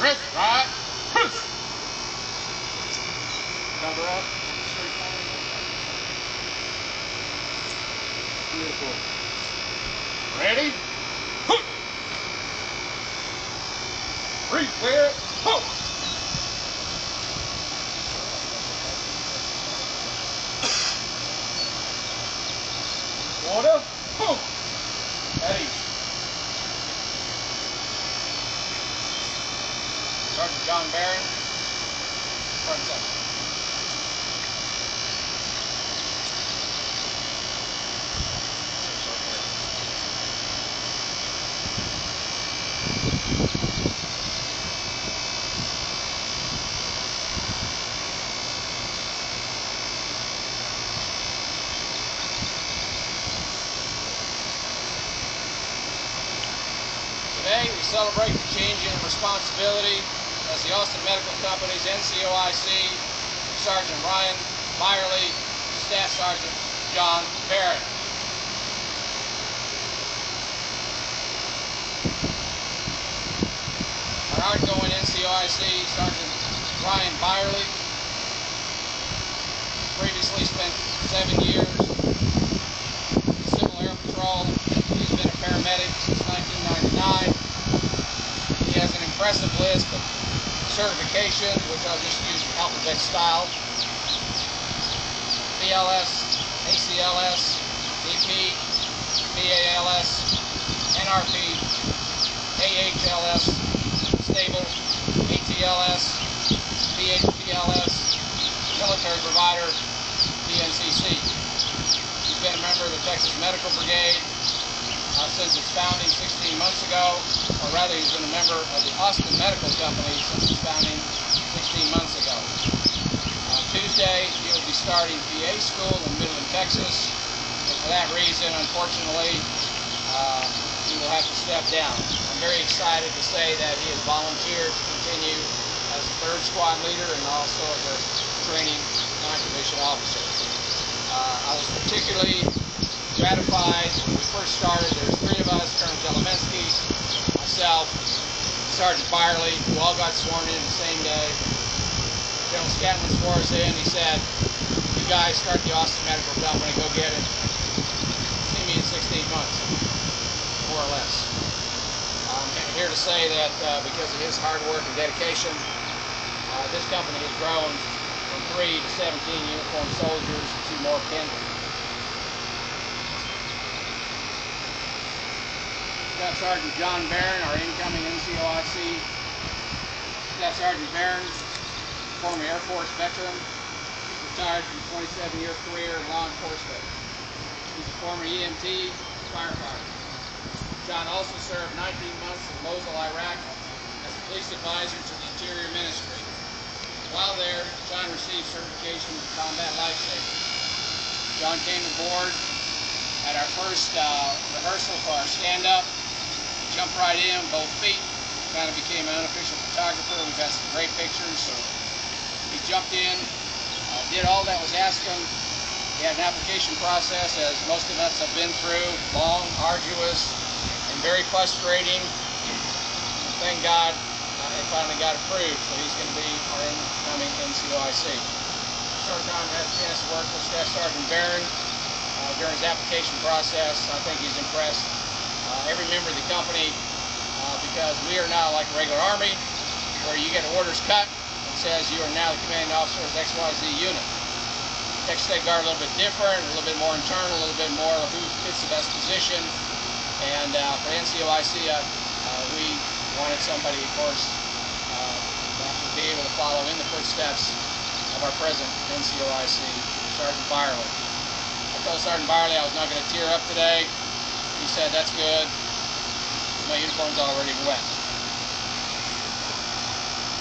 Wrist right. Push. Cover up. Beautiful. Ready? Breathe clear. Water. Eddie. Sergeant John Barron. Front center. Today we celebrate the changing of responsibility as the Austin Medical Company's NCOIC, Sergeant Ryan Byerly, Staff Sergeant John Barron. Our outgoing NCOIC, Sergeant Ryan Byerly, previously spent 7 years in Civil Air Patrol. He's been a paramedic since 1999. He has an impressive list of certifications, which I'll just use alphabet style. BLS, ACLS, DP, BALS, NRP, AHLS, Stable, ATLS, BHPLS, Military Provider, DNCC. He's been a member of the Texas Medical Brigade since its founding 16 months ago, or rather he's been a member of the Austin Medical Company since its founding 16 months ago. On Tuesday, he will be starting PA school in Midland, Texas, and for that reason, unfortunately, he will have to step down. I'm very excited to say that he has volunteered to continue as a 3rd Squad leader and also as a training non-commissioned officer. I was particularly gratified when we first started. There's 3 of us, Colonel Jelomensky, myself, Sergeant Byerly, who all got sworn in the same day. General Scanlon swore us in. He said, "You guys start the Austin Medical Company, go get it. See me in 16 months, more or less." I'm here to say that because of his hard work and dedication, this company has grown from 3 to 17 uniformed soldiers to more kindred. Staff Sergeant John Barron, our incoming NCOIC. Staff Sergeant Barron, former Air Force veteran, retired from a 27-year career in law enforcement. He's a former EMT firefighter. John also served 19 months in Mosul, Iraq as a police advisor to the Interior Ministry. While there, John received certification in combat lifesaving. John came aboard at our first rehearsal for our stand-up. Jumped right in, both feet, kind of became an unofficial photographer. We've got some great pictures, so he jumped in, did all that was asked him. He had an application process, as most of us have been through, long, arduous, and very frustrating. And thank God it finally got approved, so he's going to be our incoming NCOIC. First time I had a chance to work with Staff Sergeant Barron during his application process. I think he's impressed every member of the company because we are now like a regular Army, where you get orders cut and says you are now the commanding officer of XYZ unit. Texas State Guard a little bit different, a little bit more internal, a little bit more who fits the best position. And for NCOIC, we wanted somebody, of course, that would be able to follow in the footsteps of our present NCOIC, Sergeant Byerly. I told Sergeant Byerly I was not going to tear up today. He said, "That's good. My uniform's already wet."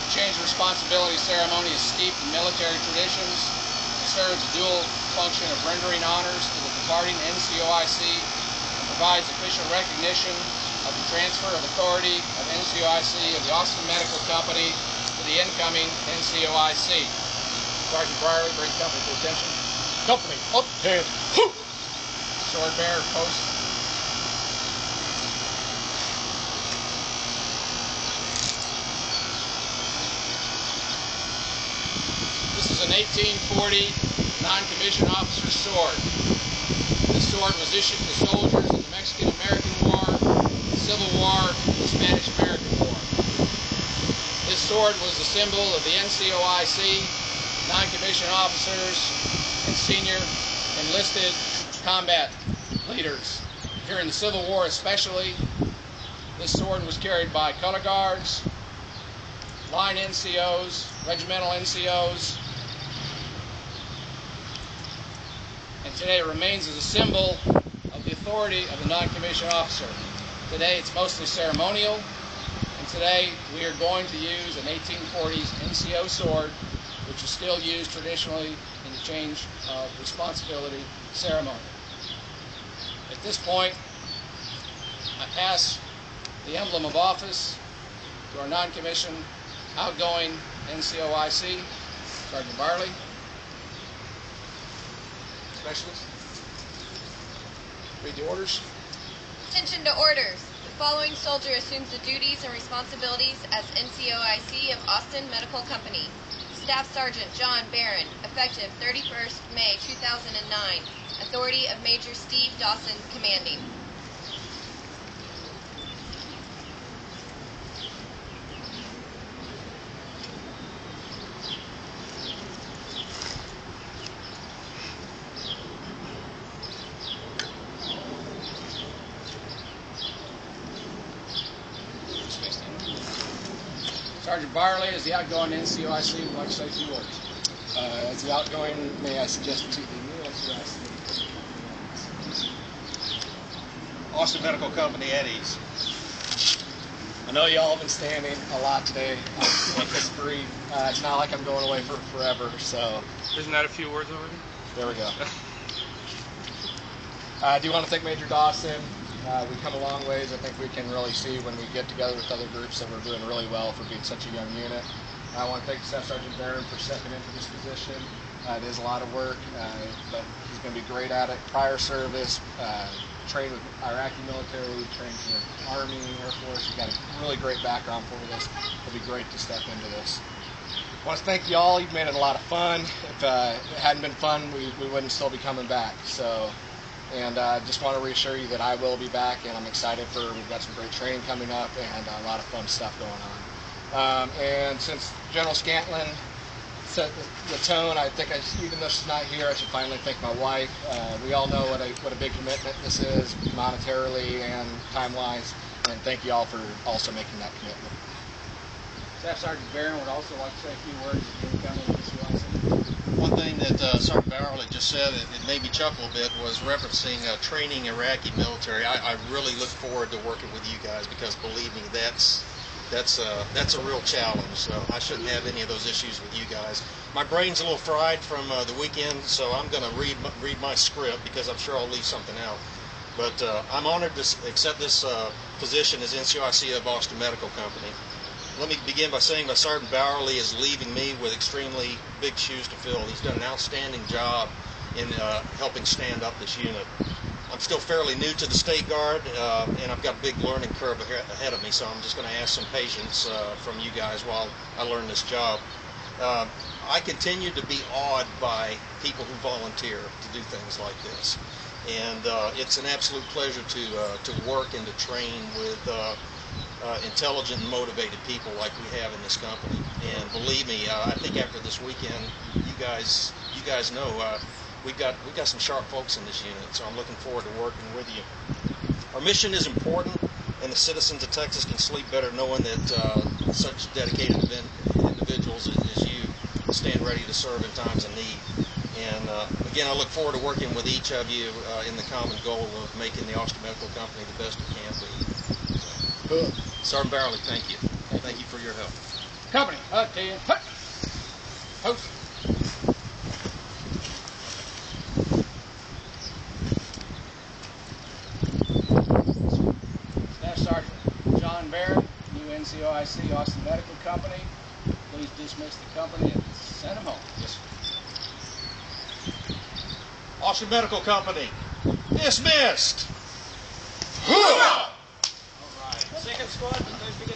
The change of responsibility ceremony is steeped in military traditions. It serves the dual function of rendering honors to the departing NCOIC and provides official recognition of the transfer of authority of NCOIC of the Austin Medical Company to the incoming NCOIC. Sergeant Byerly, bring company to attention. Company, up, hand, sword bearer, post. an 1840 non-commissioned officer's sword. This sword was issued to soldiers in the Mexican-American War, the Civil War, and the Spanish-American War. This sword was the symbol of the NCOIC, non-commissioned officers, and senior enlisted combat leaders. During the Civil War especially, this sword was carried by color guards, line NCOs, regimental NCOs, and today it remains as a symbol of the authority of the non-commissioned officer. Today it's mostly ceremonial, and today we are going to use an 1840s NCO sword, which is still used traditionally in the change of responsibility ceremony. At this point, I pass the emblem of office to our non-commissioned outgoing NCOIC, Sergeant Barley, Specialist. Read the orders. Attention to orders. The following soldier assumes the duties and responsibilities as NCOIC of Austin Medical Company. Staff Sergeant John Barron, effective 31st May 2009. Authority of Major Steve Dawson, commanding. Sergeant Barley, as the outgoing NCOIC, would like to say a few words. As the outgoing, may I suggest to the new NCOIC? Austin Medical Company at ease. I know y'all have been standing a lot today. I'll make this brief. It's not like I'm going away for forever, so. Isn't that a few words already? There we go. I do want to thank Major Dawson. We've come a long ways. I think we can really see when we get together with other groups that we're doing really well for being such a young unit. I want to thank Staff Sergeant Barron for stepping into this position. It is a lot of work, but he's going to be great at it. Prior service, trained with Iraqi military, trained with the Army, Air Force. He's got a really great background for this. It'll be great to step into this. I want to thank you all. You've made it a lot of fun. If it hadn't been fun, we wouldn't still be coming back. And I just want to reassure you that I will be back, and I'm excited we've got some great training coming up and a lot of fun stuff going on. And since General Scantlin set the tone, I think even though she's not here, I should finally thank my wife. We all know what a big commitment this is, monetarily and time-wise, and thank you all for also making that commitment. Staff Sergeant Barron would also like to say a few words as the incoming NCOIC. One thing that Sergeant Barley just said, it made me chuckle a bit, was referencing training Iraqi military. I really look forward to working with you guys because, believe me, that's a real challenge. So I shouldn't have any of those issues with you guys. My brain's a little fried from the weekend, so I'm going to read my script because I'm sure I'll leave something out. But I'm honored to accept this position as NCOIC of Austin Medical Company. Let me begin by saying that Sergeant Barley is leaving me with extremely big shoes to fill. He's done an outstanding job in helping stand up this unit. I'm still fairly new to the State Guard, and I've got a big learning curve ahead of me, so I'm just going to ask some patience from you guys while I learn this job. I continue to be awed by people who volunteer to do things like this, and it's an absolute pleasure to work and to train with intelligent and motivated people like we have in this company. And believe me, I think after this weekend, you guys know we've got some sharp folks in this unit. So I'm looking forward to working with you. Our mission is important, and the citizens of Texas can sleep better knowing that such dedicated individuals as you stand ready to serve in times of need. And again, I look forward to working with each of you in the common goal of making the Austin Medical Company the best it can be. Cool. Sergeant Barley, thank you. Thank you for your help. Company, attend. Post. Staff Sergeant John Barron, new NCOIC, Austin Medical Company. Please dismiss the company and send them home. Yes, sir. Austin Medical Company, dismissed. All right. Second squad, please begin.